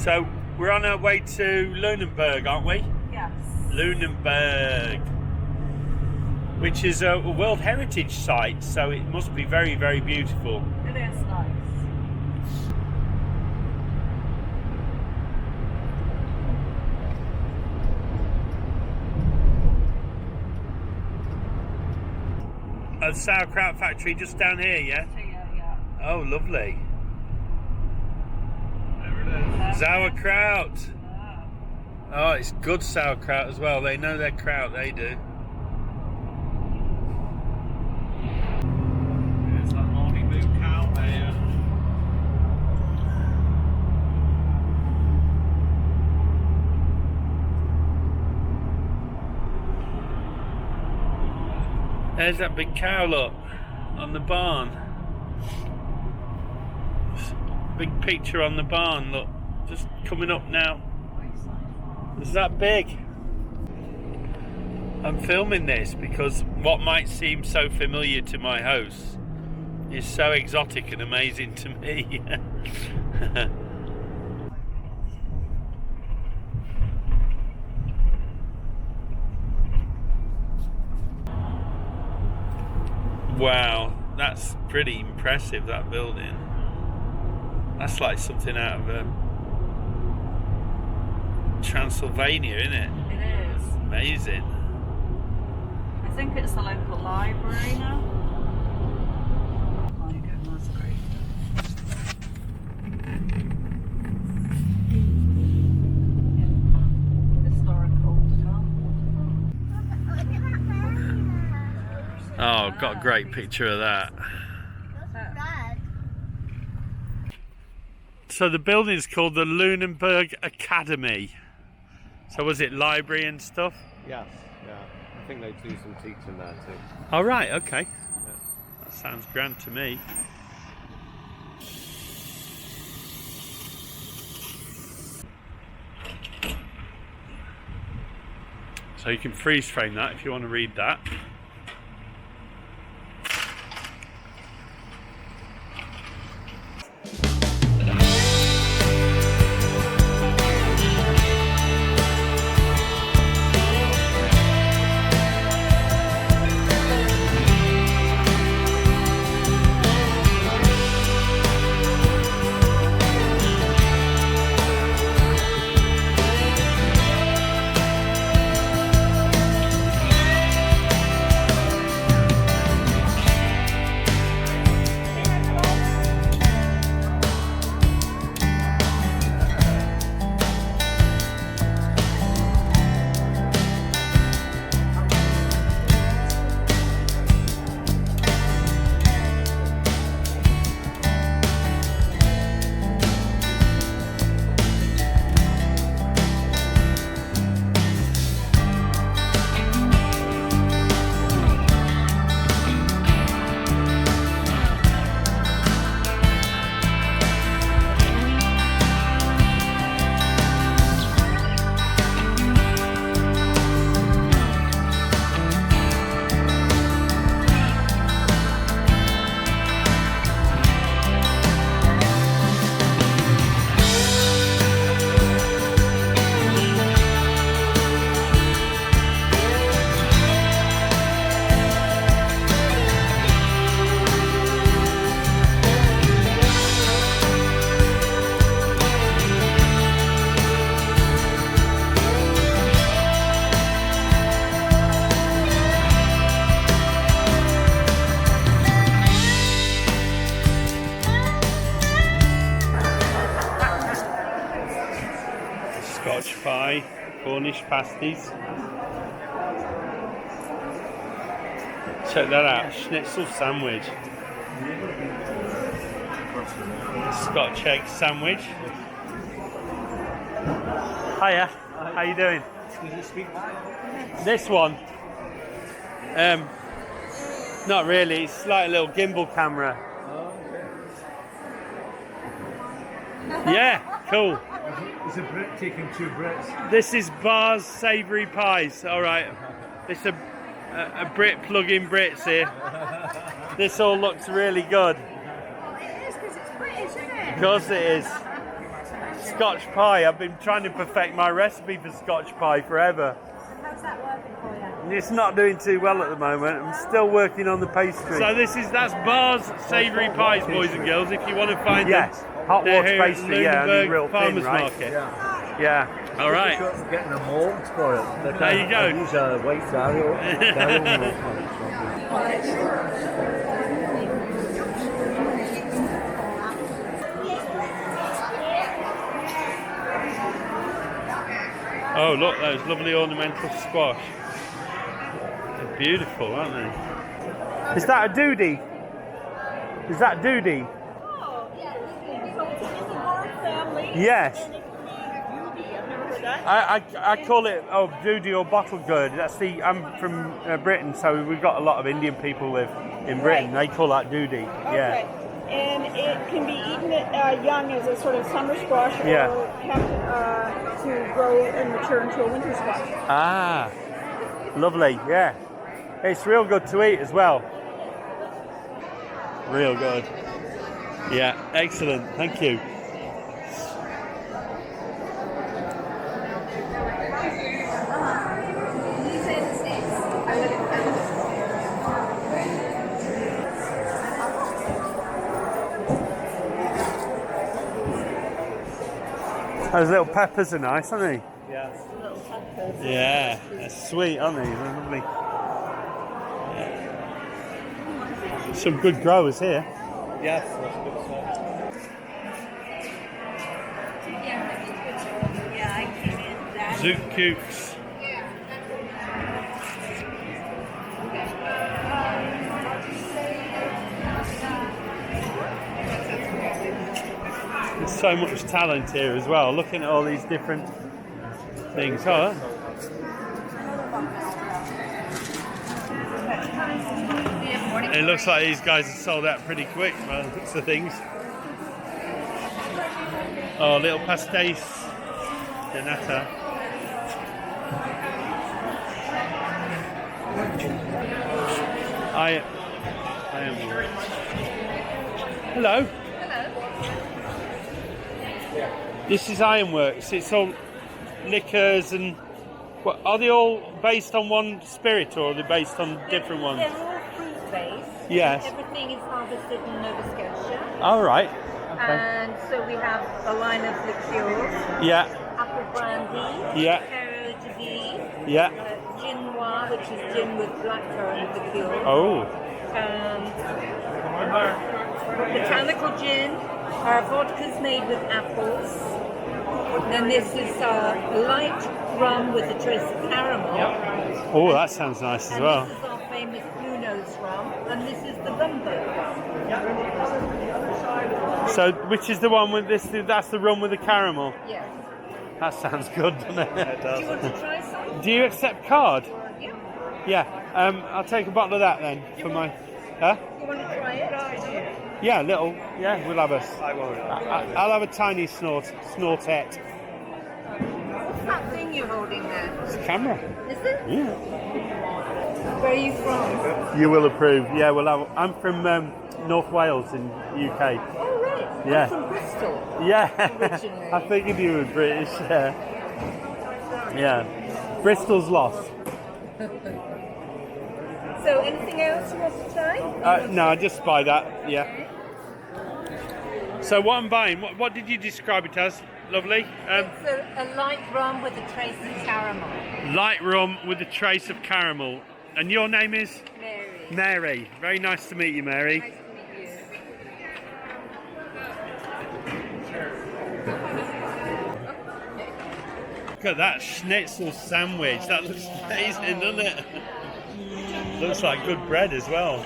So we're on our way to Lunenburg, aren't we? Yes. Lunenburg, which is a World Heritage Site, so it must be very, very beautiful. It is nice. A Sauerkraut Factory just down here, yeah? Yeah. Oh, lovely. There it is. Sauerkraut. Yeah. Oh, it's good sauerkraut as well. They know their kraut, they do. There's that morning blue cow there. There's that big cow, look, on the barn. Big picture on the barn, look, just coming up now. It's that big. I'm filming this because what might seem so familiar to my hosts is so exotic and amazing to me. Wow, that's pretty impressive, that building. That's like something out of Transylvania, isn't it? It is. Amazing. I think it's the local library now. Oh, you go, that's great. Yeah. Historical stuff. Oh, got a great picture of that. So the building is called the Lunenburg Academy. So was it library and stuff? Yes, yeah. I think they do some teaching there too. Oh, right, okay. Yeah. That sounds grand to me. So you can freeze frame that if you want to read that. Scotch pie, Cornish pasties. Check that out, schnitzel sandwich. Scotch egg sandwich. Hiya, how you doing? This one? Not really, it's like a little gimbal camera. Yeah, cool. It's a Brit taking two Brits. This is Bar's Savoury Pies. All right, it's a Brit plug-in Brits here. This all looks really good. It is because it's British, isn't it? Of course it is. Scotch pie. I've been trying to perfect my recipe for Scotch pie forever. How's that working for you? It's not doing too well at the moment. I'm still working on the pastry. So that's Bar's savoury pies, boys and girls. If you want to find them, hot they're water here at pastry, yeah, and Lunenburg real thin, Farmers right? Market. Yeah. All right. Getting a mold for it. There you go. Use a white barrel. Oh, look, those lovely ornamental squash. They're beautiful, aren't they? Is that a doody? Is that doody? Oh, yeah. So it's in the Baird family. Yes. And it can be beauty. I've never heard that. I call it doody or bottle gourd. I'm from Britain, so we've got a lot of Indian people live in Britain. They call that doody. Yeah. Okay. And it can be eaten young as a sort of summer squash or kept to grow and mature into a winter squash. Ah, lovely. Yeah. It's real good to eat as well. Real good. Yeah, excellent. Thank you. Those little peppers are nice, aren't they? Yes. Yeah, they're sweet, aren't they? They're lovely. Yeah. Some good growers here. Yes, that's good stuff. Zoot Cooks. There's so much talent here as well. Looking at all these different things. Oh, it looks like these guys have sold out pretty quick by the looks of things. Oh, little pastéis de nata. I am. Hello. This is Ironworks. It's all liquors and. What, are they all based on one spirit or are they based on different ones? They're all fruit based. Yes. Everything is harvested in Nova Scotia. All right. Okay. And so we have a line of liqueurs. Yeah. Apple brandy. Yeah. Perro de Vie. Yeah. Gin noir, which is gin with blackcurrant liqueur. Oh. Botanical gin. Our vodka's made with apples. Then this is light rum with a trace of caramel. Oh, that sounds nice as And well. this is our famous Blue Nose rum. And this is the rumbo rum. So, which is the one with this? That's the rum with the caramel. Yes. That sounds good, doesn't it? It Do does. you want to try some? Do you accept card? Yeah. Yeah. I'll take a bottle of that then for my. Huh? You want to try it? Yeah, little. Yeah, we'll have a. I won't. I'll have a tiny snortette. What's that thing you're holding there? It's a camera. Is it? Yeah. Where are you from? You will approve. Yeah, well, I'm from North Wales in UK. Oh, right. Yeah. I'm from Bristol. Yeah. Originally. I figured you were British. Yeah. Yeah. Bristol's lost. So, anything else you want to try? No, I just buy that. Yeah. So what I'm buying? What did you describe it as? Lovely. It's a light rum with a trace of caramel. Light rum with a trace of caramel. And your name is? Mary. Mary. Very nice to meet you, Mary. Nice to meet you. Look at that schnitzel sandwich. That looks amazing, doesn't it? Looks like good bread as well.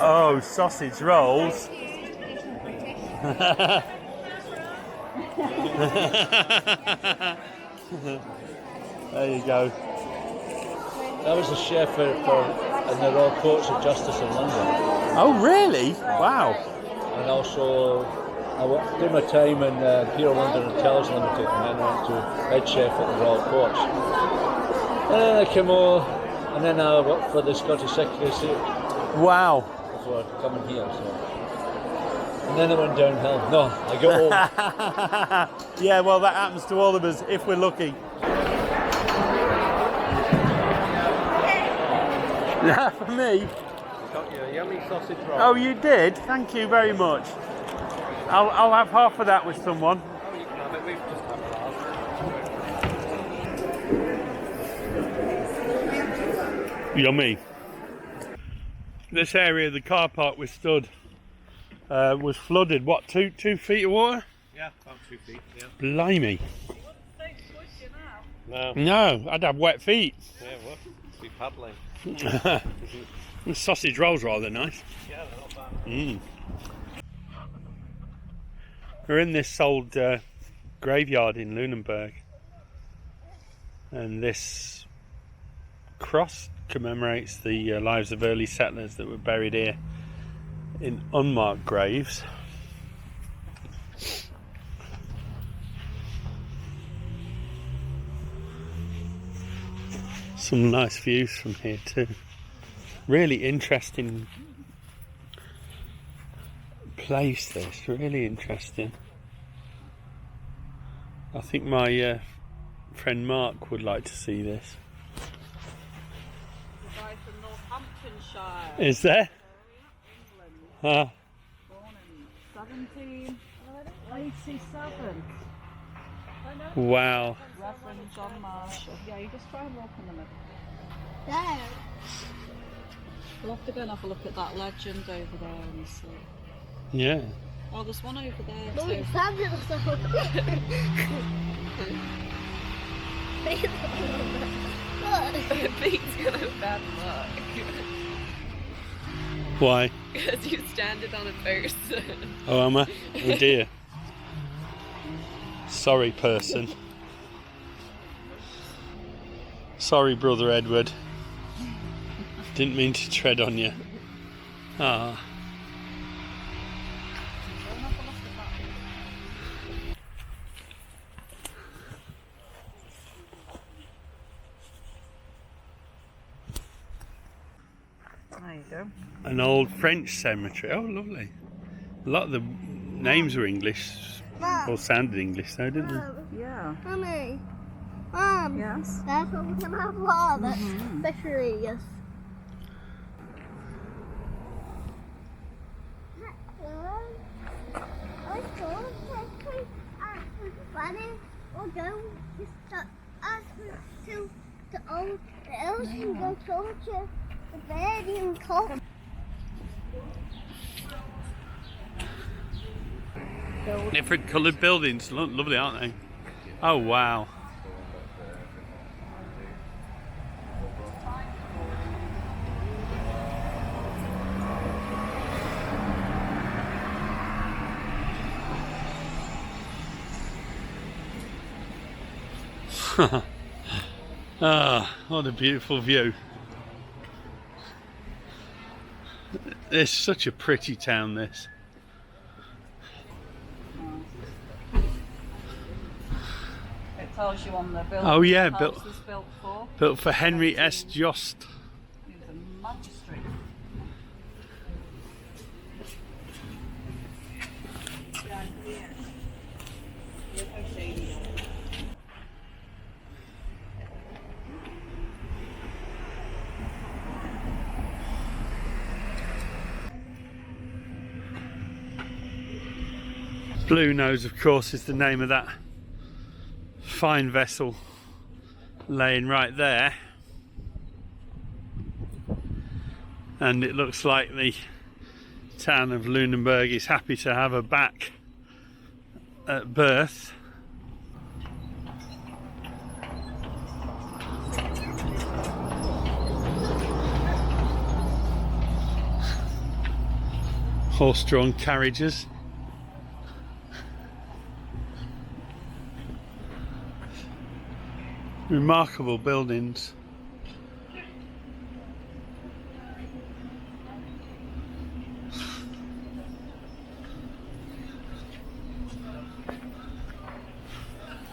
Oh, sausage rolls. There you go. That was the chef in the Royal Courts of Justice in London. Oh, really? Wow. And also, I did my time in Imperial London Hotels Limited and then went to head chef at the Royal Courts. And then I came over And then I worked for the Scottish Secretary of State Wow. before coming here. So. And then it went downhill. No, I got old. Yeah, well, that happens to all of us if we're lucky. Yeah, for me. Got you a yummy sausage roll. Oh, you did? Thank you very much. I'll have half of that with someone. Oh, you can have it. We've just had ours. Yummy. This area of the car park we stood was flooded. What, 2 feet of water? Yeah, about 2 feet. Yeah. Blimey. No. No, I'd have wet feet. Yeah, what? Be paddling. The sausage roll's rather nice. Yeah, they're not bad. We're in this old graveyard in Lunenburg, and this cross commemorates the lives of early settlers that were buried here in unmarked graves. Some nice views from here too. Really interesting place this, really interesting. I think my friend Mark would like to see this. The guy from Northamptonshire. Is there? England. Born in 1787. Wow. Reverend John Marshall. Yeah, you just try and walk in the middle. There. We'll have to go and have a look at that legend over there and see. Yeah. Oh, there's one over there No, too. it's fabulous. Pete's got a bad luck. Why? Because you standed on a person. Oh, am I? Oh dear. Sorry, person. Sorry, brother Edward. Didn't mean to tread on you. Ah. There you go. An old French cemetery. Oh, lovely. A lot of the names were English. All sounded English though, didn't they? Yeah. Mommy. Mom. Yes. That's what we can have all that fishery, yes. We'll go to the old ocean, go torture the Baird and cook. Different coloured buildings. Look lovely, aren't they? Oh, wow. Ah, what a beautiful view. It's such a pretty town, this. It tells you on the building. Oh yeah, the built house was built for. Built for Henry S. Jost. He was a magistrate. Blue Nose, of course, is the name of that fine vessel laying right there. And it looks like the town of Lunenburg is happy to have her back at berth. Horse-drawn carriages. Remarkable buildings.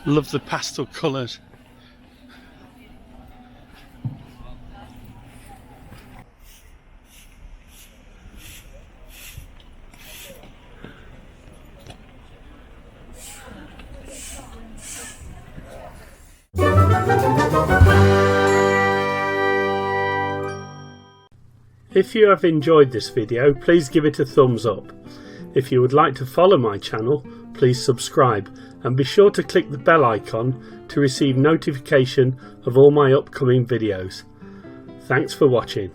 Love the pastel colours. If you have enjoyed this video, please give it a thumbs up. If you would like to follow my channel, please subscribe and be sure to click the bell icon to receive notification of all my upcoming videos. Thanks for watching.